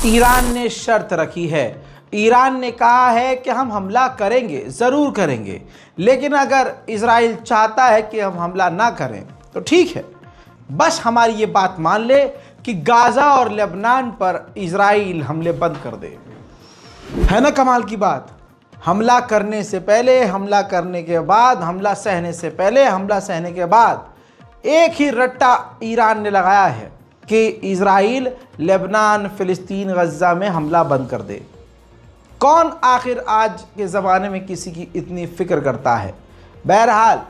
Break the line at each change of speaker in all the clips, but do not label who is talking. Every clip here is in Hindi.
ईरान ने शर्त रखी है। ईरान ने कहा है कि हम हमला करेंगे, ज़रूर करेंगे, लेकिन अगर इजराइल चाहता है कि हम हमला ना करें तो ठीक है, बस हमारी ये बात मान ले कि गाज़ा और लेबनान पर इजराइल हमले बंद कर दे। है ना कमाल की बात। हमला करने से पहले, हमला करने के बाद, हमला सहने से पहले, हमला सहने के बाद एक ही रट्टा ईरान ने लगाया है कि इजराइल लेबनान, फ़िलिस्तीन, गज़ा में हमला बंद कर दे। कौन आखिर आज के ज़माने में किसी की इतनी फ़िक्र करता है। बहरहाल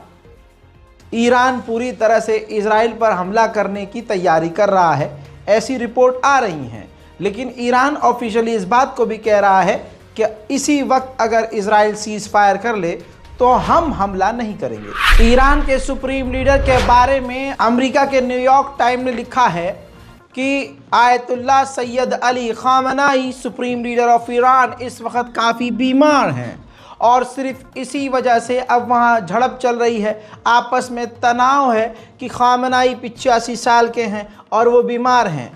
ईरान पूरी तरह से इजराइल पर हमला करने की तैयारी कर रहा है, ऐसी रिपोर्ट आ रही हैं। लेकिन ईरान ऑफिशियली इस बात को भी कह रहा है कि इसी वक्त अगर इजराइल सीज़ फायर कर ले तो हम हमला नहीं करेंगे। ईरान के सुप्रीम लीडर के बारे में अमेरिका के न्यूयॉर्क टाइम ने लिखा है कि Ayatollah Syed Ali Khamenei, supreme leader of Iran, इस वक्त काफ़ी बीमार हैं और सिर्फ इसी वजह से अब वहाँ झड़प चल रही है, आपस में तनाव है कि ख़ामेनी 85 साल के हैं और वो बीमार हैं।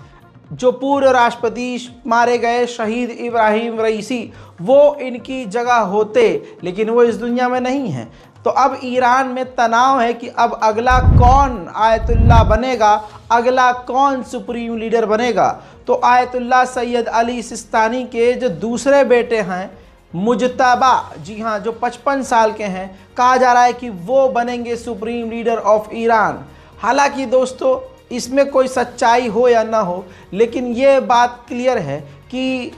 जो पूर्व राष्ट्रपति मारे गए शहीद इब्राहिम रईसी, वो इनकी जगह होते, लेकिन वो इस दुनिया में नहीं हैं। तो अब ईरान में तनाव है कि अब अगला कौन आयतुल्लाह बनेगा, अगला कौन सुप्रीम लीडर बनेगा। तो आयतुल्लाह सैयद अली सिस्तानी के जो दूसरे बेटे हैं मुजतबा, जी हाँ, जो 55 साल के हैं, कहा जा रहा है कि वो बनेंगे सुप्रीम लीडर ऑफ ईरान। हालांकि दोस्तों इसमें कोई सच्चाई हो या ना हो, लेकिन ये बात क्लियर है कि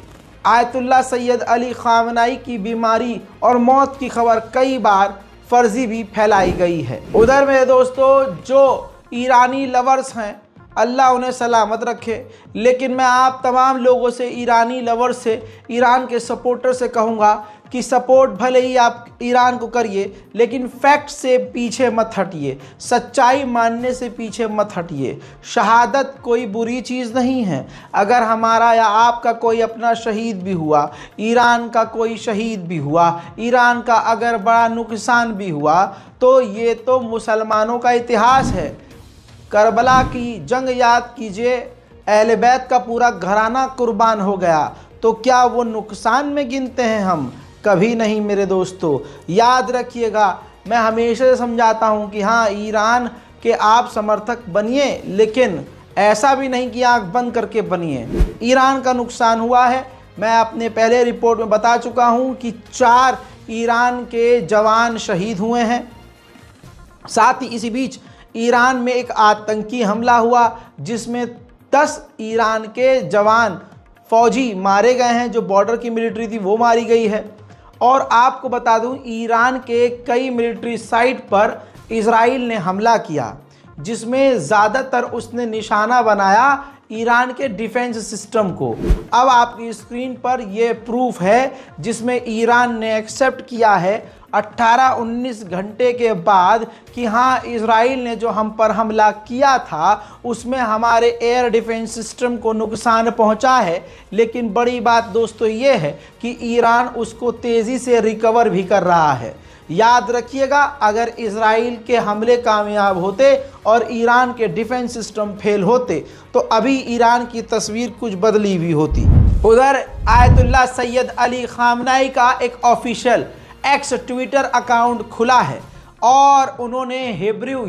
आयतुल्लाह सैयद अली ख़ामेनी की बीमारी और मौत की खबर कई बार फर्जी भी फैलाई गई है। उधर मेरे दोस्तों जो ईरानी लवर्स हैं, अल्लाह उन्हें सलामत रखे, लेकिन मैं आप तमाम लोगों से, ईरानी लवर्स से, ईरान के सपोर्टर से कहूँगा कि सपोर्ट भले ही आप ईरान को करिए, लेकिन फैक्ट से पीछे मत हटिए, सच्चाई मानने से पीछे मत हटिए। शहादत कोई बुरी चीज़ नहीं है। अगर हमारा या आपका कोई अपना शहीद भी हुआ, ईरान का कोई शहीद भी हुआ, ईरान का अगर बड़ा नुकसान भी हुआ, तो ये तो मुसलमानों का इतिहास है। करबला की जंग याद कीजिए, अहले बैत का पूरा घराना कुर्बान हो गया, तो क्या वो नुकसान में गिनते हैं हम? कभी नहीं मेरे दोस्तों। याद रखिएगा, मैं हमेशा से समझाता हूँ कि हाँ, ईरान के आप समर्थक बनिए, लेकिन ऐसा भी नहीं कि आंख बंद करके बनिए। ईरान का नुकसान हुआ है, मैं अपने पहले रिपोर्ट में बता चुका हूँ कि 4 ईरान के जवान शहीद हुए हैं। साथ ही इसी बीच ईरान में एक आतंकी हमला हुआ जिसमें 10 ईरान के जवान फौजी मारे गए हैं, जो बॉर्डर की मिलिट्री थी वो मारी गई है। और आपको बता दूं, ईरान के कई मिलिट्री साइट पर इजराइल ने हमला किया, जिसमें ज़्यादातर उसने निशाना बनाया ईरान के डिफेंस सिस्टम को। अब आपकी स्क्रीन पर ये प्रूफ है जिसमें ईरान ने एक्सेप्ट किया है 18-19 घंटे के बाद कि हाँ, इजराइल ने जो हम पर हमला किया था उसमें हमारे एयर डिफेंस सिस्टम को नुकसान पहुंचा है। लेकिन बड़ी बात दोस्तों ये है कि ईरान उसको तेज़ी से रिकवर भी कर रहा है। याद रखिएगा, अगर इजराइल के हमले कामयाब होते और ईरान के डिफेंस सिस्टम फेल होते तो अभी ईरान की तस्वीर कुछ बदली भी होती। उधर आयतुल्लाह सैयद अली ख़ामेनी का एक ऑफिशियल एक्स ट्विटर अकाउंट खुला है और उन्होंने हिब्रू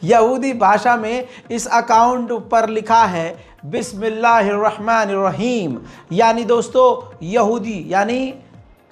यहूदी भाषा में इस अकाउंट पर लिखा है बिस्मिल्लाहिर्रहमानिर्रहीम, यानी दोस्तों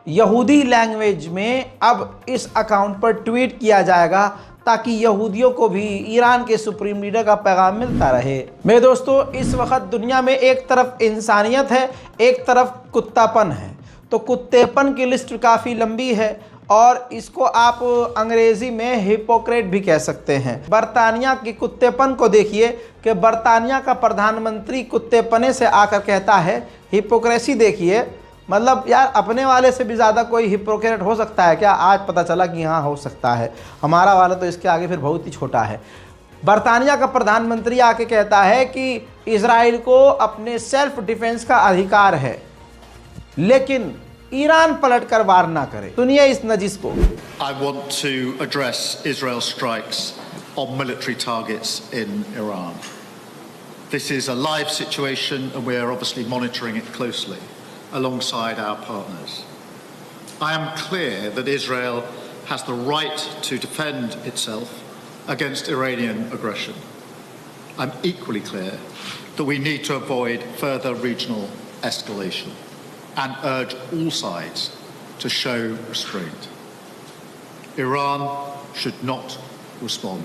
यहूदी लैंग्वेज में अब इस अकाउंट पर ट्वीट किया जाएगा ताकि यहूदियों को भी ईरान के सुप्रीम लीडर का पैगाम मिलता रहे। मेरे दोस्तों, इस वक्त दुनिया में एक तरफ इंसानियत है, एक तरफ कुत्तापन है। तो कुत्तेपन की लिस्ट काफ़ी लंबी है और इसको आप अंग्रेज़ी में हिपोक्रेट भी कह सकते हैं। बरतानिया के कुत्तेपन को देखिए कि बरतानिया का प्रधानमंत्री कुत्तेपने से आकर कहता है हिपोक्रेसी। देखिए, मतलब यार, अपने वाले से भी ज़्यादा कोई हिपोक्रेट हो सकता है क्या? आज पता चला कि हाँ, हो सकता है। हमारा वाला तो इसके आगे फिर बहुत ही छोटा है। बरतानिया का प्रधानमंत्री आके कहता है कि इजराइल को अपने सेल्फ डिफेंस का अधिकार है, लेकिन ईरान पलट कर वार ना करे। सुनिए इस नजिस को।
I want to address Israel's strikes on military targets in Iran. This is a live situation and we are obviously monitoring it closely alongside our partners. I am clear that Israel has the right to defend itself against Iranian aggression. I'm equally clear that we need to avoid further regional escalation and urge all sides to show restraint. Iran should not respond.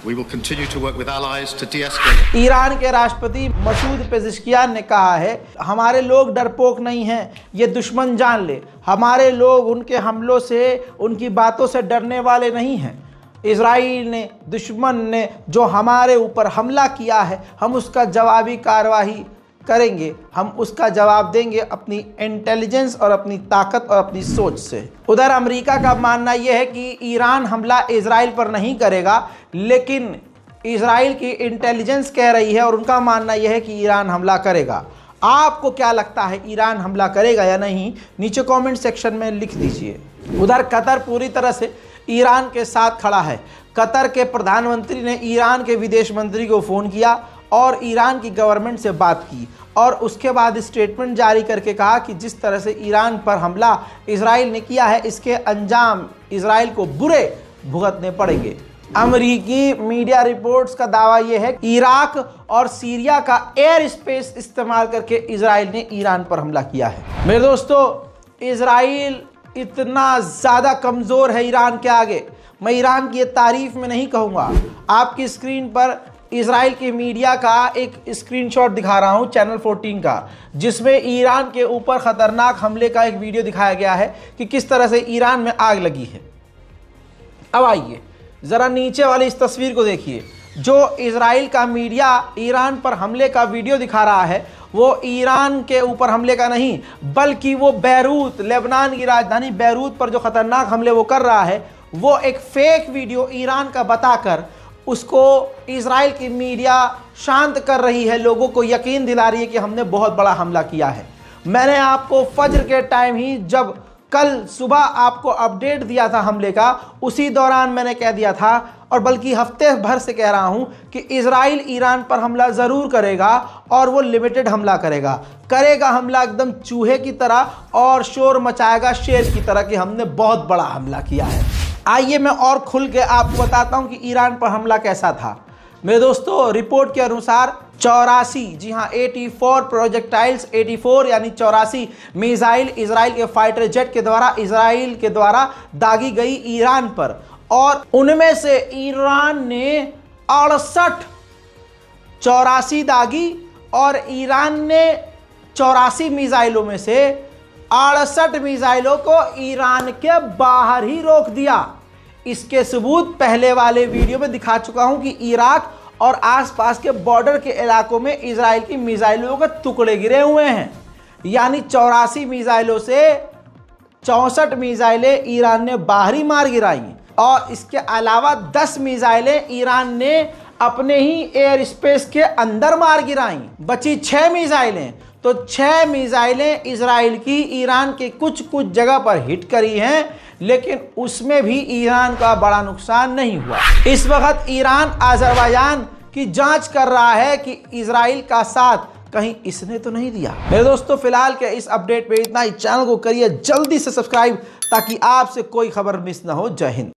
We will continue to work with allies to de-escalate.
Iran के राष्ट्रपति मसूद पेज़ेश्कियान ने कहा है, हमारे लोग डरपोक नहीं हैं, ये दुश्मन जान ले। हमारे लोग उनके हमलों से, उनकी बातों से डरने वाले नहीं हैं। इजराइल ने, दुश्मन ने जो हमारे ऊपर हमला किया है, हम उसका जवाबी कार्रवाई करेंगे, हम उसका जवाब देंगे अपनी इंटेलिजेंस और अपनी ताकत और अपनी सोच से। उधर अमेरिका का मानना यह है कि ईरान हमला इजराइल पर नहीं करेगा, लेकिन इजराइल की इंटेलिजेंस कह रही है और उनका मानना यह है कि ईरान हमला करेगा। आपको क्या लगता है, ईरान हमला करेगा या नहीं? नीचे कमेंट सेक्शन में लिख दीजिए। उधर कतर पूरी तरह से ईरान के साथ खड़ा है। कतर के प्रधानमंत्री ने ईरान के विदेश मंत्री को फ़ोन किया और ईरान की गवर्नमेंट से बात की और उसके बाद स्टेटमेंट जारी करके कहा कि जिस तरह से ईरान पर हमला इजराइल ने किया है, इसके अंजाम इजराइल को बुरे भुगतने पड़ेंगे। अमेरिकी मीडिया रिपोर्ट्स का दावा यह है कि इराक और सीरिया का एयर स्पेस इस्तेमाल करके इजराइल ने ईरान पर हमला किया है। मेरे दोस्तों, इजराइल इतना ज़्यादा कमज़ोर है ईरान के आगे। मैं ईरान की ये तारीफ़ में नहीं कहूँगा। आपकी स्क्रीन पर इजराइल की मीडिया का एक स्क्रीनशॉट दिखा रहा हूँ चैनल 14 का, जिसमें ईरान के ऊपर ख़तरनाक हमले का एक वीडियो दिखाया गया है कि किस तरह से ईरान में आग लगी है। अब आइए ज़रा नीचे वाली इस तस्वीर को देखिए। जो इजराइल का मीडिया ईरान पर हमले का वीडियो दिखा रहा है, वो ईरान के ऊपर हमले का नहीं, बल्कि वो बैरूत, लेबनान की राजधानी बैरूत पर जो ख़तरनाक हमले वो कर रहा है, वो एक फेक वीडियो ईरान का बताकर उसको इजराइल की मीडिया शांत कर रही है, लोगों को यकीन दिला रही है कि हमने बहुत बड़ा हमला किया है। मैंने आपको फज्र के टाइम ही, जब कल सुबह आपको अपडेट दिया था हमले का, उसी दौरान मैंने कह दिया था, और बल्कि हफ्ते भर से कह रहा हूं कि इजराइल ईरान पर हमला ज़रूर करेगा और वो लिमिटेड हमला करेगा हमला एकदम चूहे की तरह और शोर मचाएगा शेर की तरह कि हमने बहुत बड़ा हमला किया है। आइए मैं और खुल के आपको बताता हूं कि ईरान पर हमला कैसा था। मेरे दोस्तों, रिपोर्ट के अनुसार 84, जी हाँ 84 प्रोजेक्टाइल्स, 84 यानी 84 मिसाइल इजराइल के फाइटर जेट के द्वारा इजराइल के द्वारा दागी गई ईरान पर, और उनमें से ईरान ने 84 दागी और ईरान ने 84 मिसाइलों में से 68 मिसाइलों को ईरान के बाहर ही रोक दिया। इसके सबूत पहले वाले वीडियो में दिखा चुका हूं कि इराक और आसपास के बॉर्डर के इलाकों में इजराइल की मिसाइलों के टुकड़े गिरे हुए हैं। यानी 84 मिसाइलों से 64 मिसाइलें ईरान ने बाहरी मार गिराई और इसके अलावा 10 मिसाइलें ईरान ने अपने ही एयर स्पेस के अंदर मार गिराई। बची 6 मिसाइलें, तो 6 मिसाइलें इजराइल की ईरान के कुछ जगह पर हिट करी हैं, लेकिन उसमें भी ईरान का बड़ा नुकसान नहीं हुआ। इस वक्त ईरान अज़रबैजान की जांच कर रहा है कि इजराइल का साथ कहीं इसने तो नहीं दिया। मेरे दोस्तों, फिलहाल के इस अपडेट पे इतना ही। चैनल को करिए जल्दी से सब्सक्राइब ताकि आपसे कोई खबर मिस ना हो। जय हिंद।